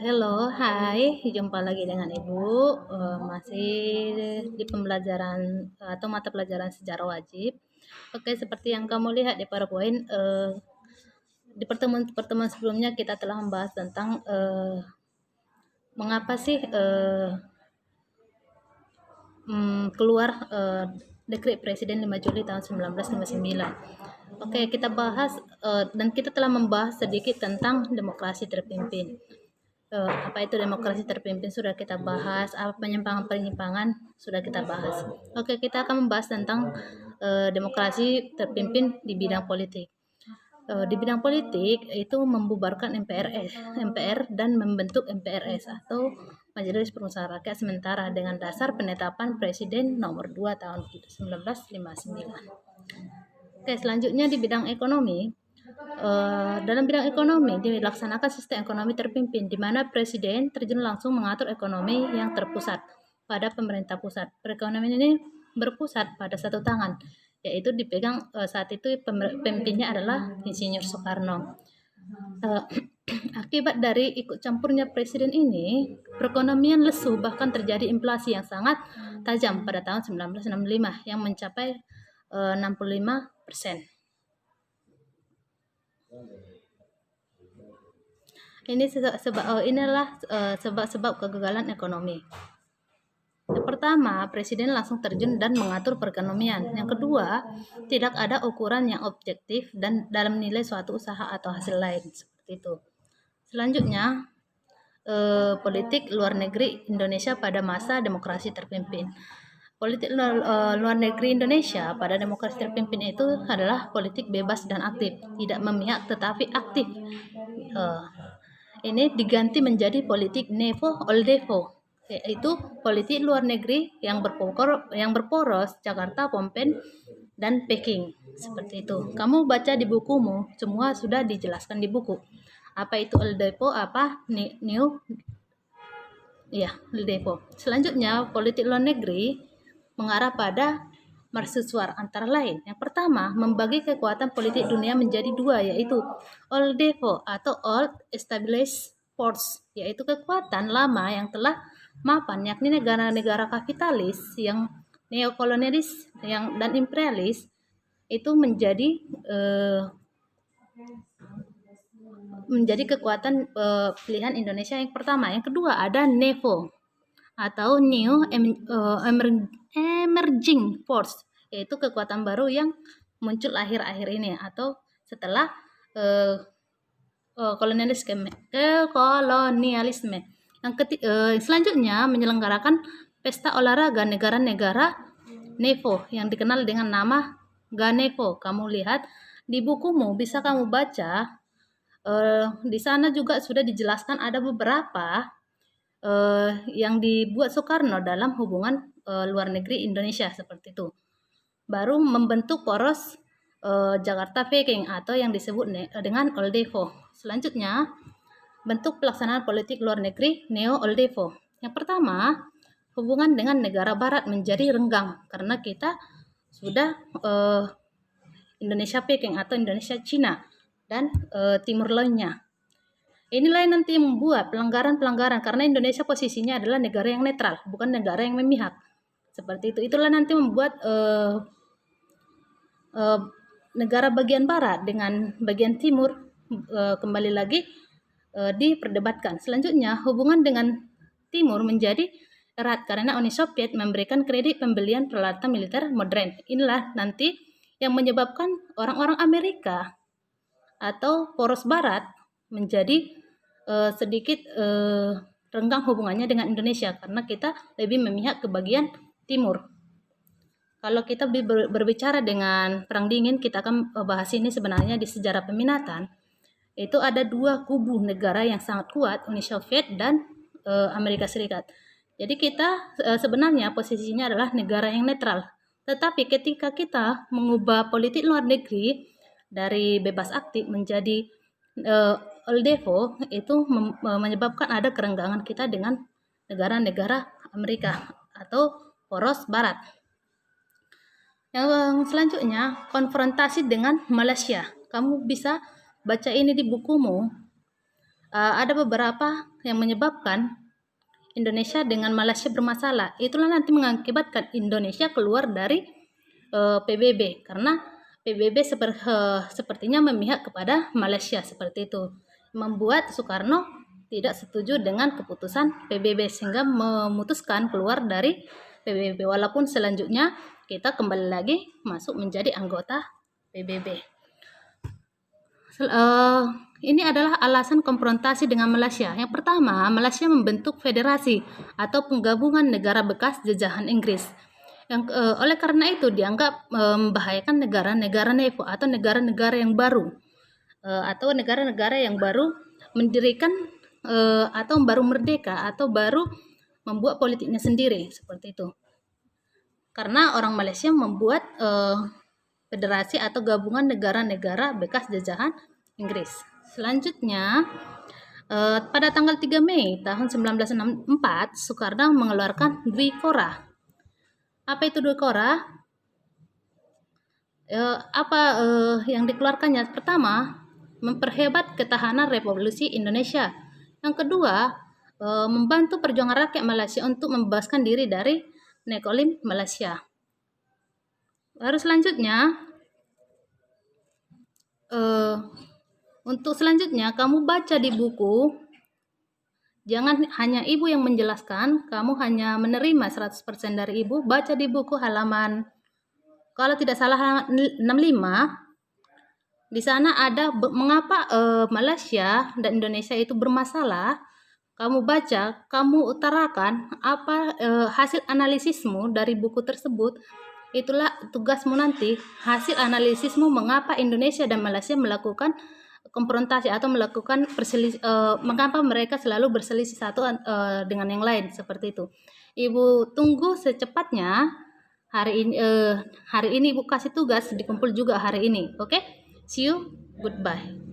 Halo, hai, jumpa lagi dengan Ibu. Masih di pembelajaran atau mata pelajaran sejarah wajib. Oke, seperti yang kamu lihat di PowerPoint, di pertemuan-pertemuan sebelumnya kita telah membahas tentang mengapa sih keluar dekret Presiden 5 Juli tahun 1959. Oke, kita bahas dan kita telah membahas sedikit tentang demokrasi terpimpin. Apa itu demokrasi terpimpin sudah kita bahas, apa penyimpangan-penyimpangan sudah kita bahas. Oke, kita akan membahas tentang demokrasi terpimpin di bidang politik. Di bidang politik itu membubarkan MPR dan membentuk MPRS atau Majelis Permusyawaratan Rakyat Sementara dengan dasar penetapan Presiden nomor 2 tahun 1959. Oke, selanjutnya di bidang ekonomi. Dalam bidang ekonomi dilaksanakan sistem ekonomi terpimpin di mana presiden terjun langsung mengatur ekonomi yang terpusat pada pemerintah pusat. Perekonomian ini berpusat pada satu tangan, yaitu dipegang saat itu pemimpinnya adalah Insinyur Soekarno. Akibat dari ikut campurnya presiden ini, perekonomian lesu bahkan terjadi inflasi yang sangat tajam pada tahun 1965 yang mencapai 65%. Inilah sebab-sebab kegagalan ekonomi. Yang pertama, presiden langsung terjun dan mengatur perekonomian. Yang kedua, tidak ada ukuran yang objektif dan dalam nilai suatu usaha atau hasil lain seperti itu. Selanjutnya, politik luar negeri Indonesia pada masa demokrasi terpimpin. Politik luar negeri Indonesia pada demokrasi terpimpin itu adalah politik bebas dan aktif, tidak memihak tetapi aktif. Ini diganti menjadi politik Nevo-Oldefo, yaitu politik luar negeri yang berporos Jakarta, Phnom Penh, dan Peking. Seperti itu. Kamu baca di bukumu, semua sudah dijelaskan di buku. Apa itu Oldefo, apa New? Ya, Oldefo. Selanjutnya, politik luar negeri mengarah pada mercusuar antara lain. Yang pertama, membagi kekuatan politik dunia menjadi dua, yaitu Old Devo atau Old Established Force, yaitu kekuatan lama yang telah mapan, yakni negara-negara kapitalis yang neokolonialis dan imperialis itu menjadi kekuatan pilihan Indonesia yang pertama. Yang kedua ada NEVO atau New Emerging Force, yaitu kekuatan baru yang muncul akhir-akhir ini atau setelah kolonialisme. Selanjutnya menyelenggarakan pesta olahraga negara-negara NEVO yang dikenal dengan nama GANEVO. Kamu lihat di bukumu, bisa kamu baca. Di sana juga sudah dijelaskan ada beberapa yang dibuat Soekarno dalam hubungan luar negeri Indonesia seperti itu. Baru membentuk poros Jakarta Peking atau yang disebut dengan Oldefo. Selanjutnya, bentuk pelaksanaan politik luar negeri Neo-Oldefo. Yang pertama, hubungan dengan negara barat menjadi renggang karena kita sudah Indonesia Peking atau Indonesia Cina dan Timur lainnya. Inilah yang nanti membuat pelanggaran-pelanggaran karena Indonesia posisinya adalah negara yang netral, bukan negara yang memihak. Seperti itu. Itulah nanti membuat negara bagian barat dengan bagian timur kembali lagi diperdebatkan. Selanjutnya, hubungan dengan timur menjadi erat karena Uni Soviet memberikan kredit pembelian peralatan militer modern. Inilah nanti yang menyebabkan orang-orang Amerika atau poros barat menjadi sedikit renggang hubungannya dengan Indonesia karena kita lebih memihak ke bagian timur. Kalau kita berbicara dengan Perang Dingin, kita akan bahas ini sebenarnya di sejarah peminatan. Itu ada dua kubu negara yang sangat kuat, Uni Soviet dan Amerika Serikat. Jadi kita sebenarnya posisinya adalah negara yang netral. Tetapi ketika kita mengubah politik luar negeri dari bebas aktif menjadi Oldefo, itu menyebabkan ada kerenggangan kita dengan negara-negara Amerika atau poros barat. Yang selanjutnya, konfrontasi dengan Malaysia. Kamu bisa baca ini di bukumu. ada beberapa yang menyebabkan Indonesia dengan Malaysia bermasalah. Itulah nanti mengakibatkan Indonesia keluar dari PBB, karena PBB sepertinya memihak kepada Malaysia seperti itu, membuat Soekarno tidak setuju dengan keputusan PBB sehingga memutuskan keluar dari PBB, walaupun selanjutnya kita kembali lagi masuk menjadi anggota PBB. Ini adalah alasan konfrontasi dengan Malaysia. Yang pertama, Malaysia membentuk federasi atau penggabungan negara bekas jajahan Inggris. Oleh karena itu dianggap membahayakan negara-negara NEPO atau negara-negara yang baru, atau negara-negara yang baru mendirikan atau baru merdeka atau baru membuat politiknya sendiri seperti itu. Karena orang Malaysia membuat federasi atau gabungan negara-negara bekas jajahan Inggris. Selanjutnya, pada tanggal 3 Mei tahun 1964, Soekarno mengeluarkan Dwi Korah. Apa itu Dwi Korah? Yang dikeluarkannya? Pertama, memperhebat ketahanan Revolusi Indonesia. Yang kedua, membantu perjuangan rakyat Malaysia untuk membebaskan diri dari Nekolim Malaysia. Lalu selanjutnya, untuk selanjutnya kamu baca di buku, jangan hanya ibu yang menjelaskan, kamu hanya menerima 100% dari ibu. Baca di buku halaman, kalau tidak salah halaman 65, di sana ada mengapa Malaysia dan Indonesia itu bermasalah. Kamu baca, kamu utarakan apa hasil analisismu dari buku tersebut. Itulah tugasmu nanti, hasil analisismu mengapa Indonesia dan Malaysia melakukan konfrontasi atau melakukan mengapa mereka selalu berselisih satu dengan yang lain seperti itu. Ibu tunggu secepatnya hari ini Ibu kasih tugas dikumpul juga hari ini. Oke? See you, goodbye.